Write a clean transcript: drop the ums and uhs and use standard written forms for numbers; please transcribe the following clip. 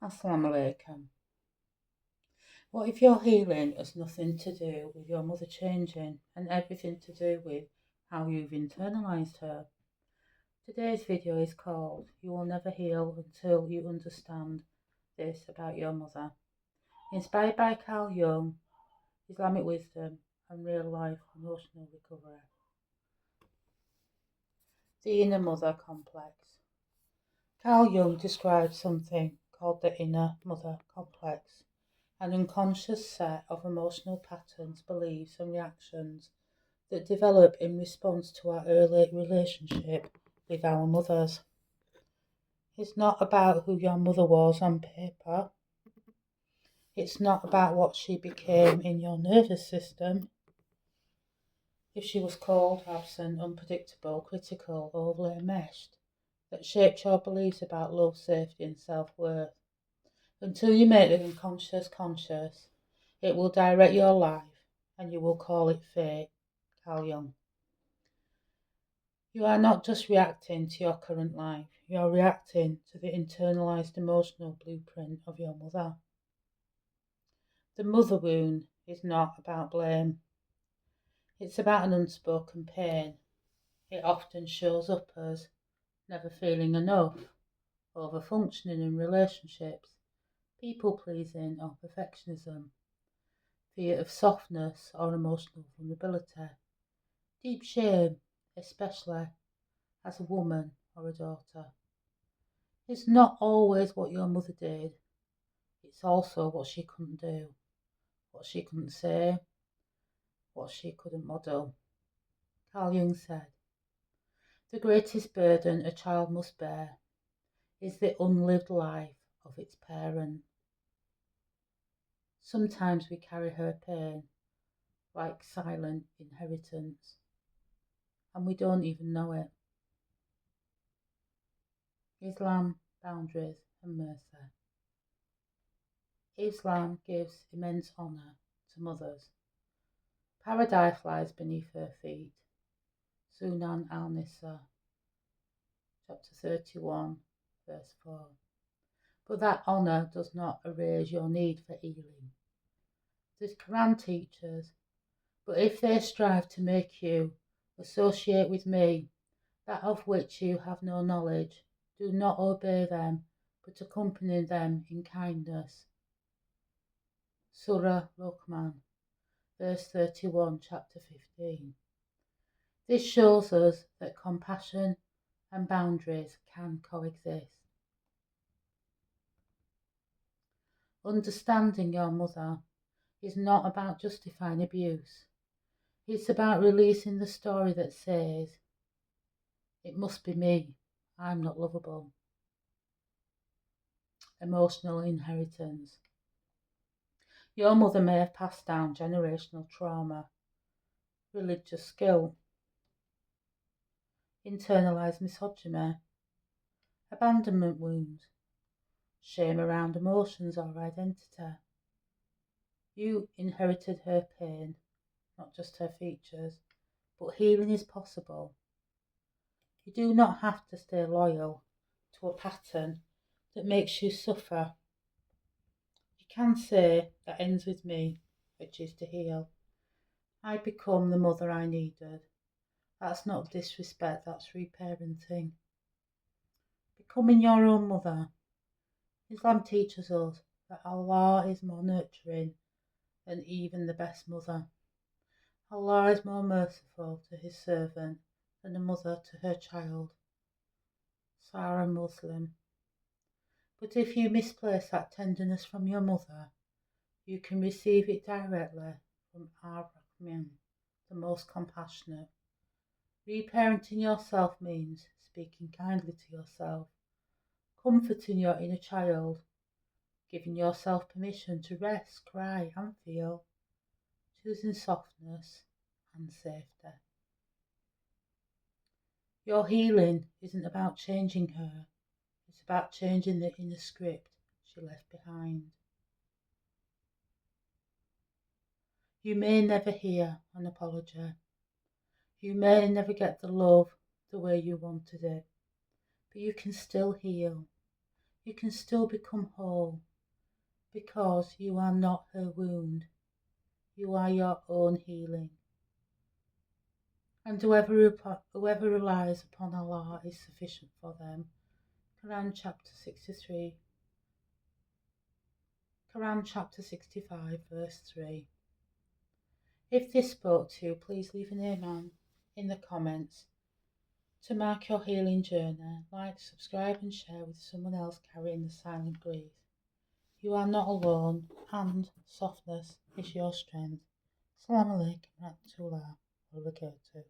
Assalamu alaikum. What if your healing has nothing to do with your mother changing and everything to do with how you've internalized her? Today's video is called You Will Never Heal Until You Understand This About Your Mother. Inspired by Carl Jung, Islamic wisdom and real life emotional recovery. The inner mother complex. Carl Jung describes something called the inner mother complex, an unconscious set of emotional patterns, beliefs and reactions that develop in response to our early relationship with our mothers. It's not about who your mother was on paper. It's not about what she became in your nervous system. If she was cold, absent, unpredictable, critical, overly enmeshed, that shaped your beliefs about love, safety and self-worth. Until you make the unconscious conscious, it will direct your life and you will call it fate. Carl Jung. You are not just reacting to your current life, you are reacting to the internalized emotional blueprint of your mother. The mother wound is not about blame. It's about an unspoken pain. It often shows up as never feeling enough, over-functioning in relationships, people-pleasing or perfectionism, fear of softness or emotional vulnerability, deep shame, especially as a woman or a daughter. It's not always what your mother did, it's also what she couldn't do, what she couldn't say, what she couldn't model. Carl Jung said, the greatest burden a child must bear is the unlived life of its parent. Sometimes we carry her pain like silent inheritance, and we don't even know it. Islam, boundaries and mercy. Islam gives immense honour to mothers. Paradise lies beneath her feet. Sunan al-Nisa, chapter 31, verse 4. But that honour does not erase your need for healing. The Qur'an teaches, but if they strive to make you associate with me that of which you have no knowledge, do not obey them, but accompany them in kindness. Surah Luqman, verse 31, chapter 15. This shows us that compassion and boundaries can coexist. Understanding your mother is not about justifying abuse. It's about releasing the story that says, it must be me, I'm not lovable. Emotional inheritance. Your mother may have passed down generational trauma, religious guilt, internalized misogyny, abandonment wounds, shame around emotions or identity. You inherited her pain, not just her features, but healing is possible. You do not have to stay loyal to a pattern that makes you suffer. You can say, that ends with me, which is to heal. I become the mother I needed. That's not disrespect, that's reparenting. Becoming your own mother. Islam teaches us that Allah is more nurturing than even the best mother. Allah is more merciful to his servant than a mother to her child. Sarah Muslim. But if you misplace that tenderness from your mother, you can receive it directly from Ar-Rahman, the most compassionate. Reparenting yourself means speaking kindly to yourself, comforting your inner child, giving yourself permission to rest, cry and feel, choosing softness and safety. Your healing isn't about changing her, it's about changing the inner script she left behind. You may never hear an apology. You may never get the love the way you wanted it, but you can still heal. You can still become whole because you are not her wound. You are your own healing. And whoever relies upon Allah is sufficient for them. Quran chapter 63. Quran chapter 65 verse 3. If this spoke to you, please leave an amen in the comments to mark your healing journey. Like, subscribe and share with someone else carrying the silent grief. You are not alone, and softness is your strength. Assalamu alaikum wa rahmatullahi wa barakatuh.